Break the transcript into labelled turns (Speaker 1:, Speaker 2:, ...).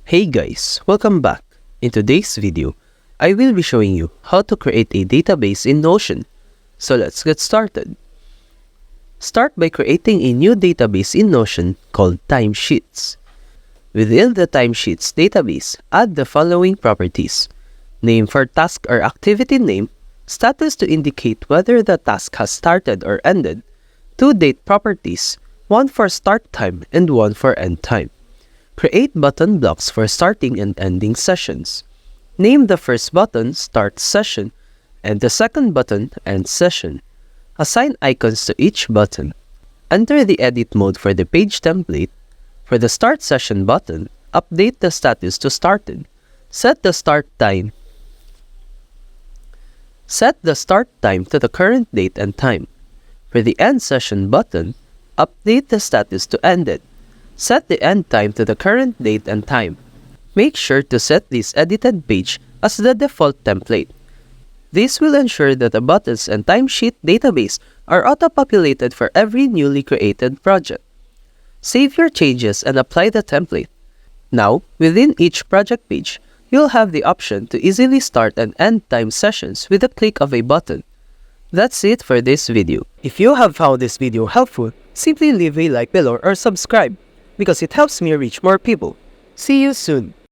Speaker 1: Hey guys, welcome back. In today's video, I will be showing you how to create a database in Notion. So let's get started. Start by creating a new database in Notion called Timesheets. Within the Timesheets database, add the following properties: name for task or activity name, status to indicate whether the task has started or ended, two date properties, one for start time and one for end time. Create button blocks for starting and ending sessions. Name the first button Start Session and the second button End Session. Assign icons to each button. Enter the edit mode for the page template. For the Start Session button, update the status to Started. Set the start time to the current date and time. For the End Session button, update the status to Ended. Set the end time to the current date and time. Make sure to set this edited page as the default template. This will ensure that the buttons and timesheet database are auto-populated for every newly created project. Save your changes and apply the template. Now, within each project page, you'll have the option to easily start and end time sessions with a click of a button. That's it for this video. If you have found this video helpful, simply leave a like below or subscribe, because it helps me reach more people. See you soon!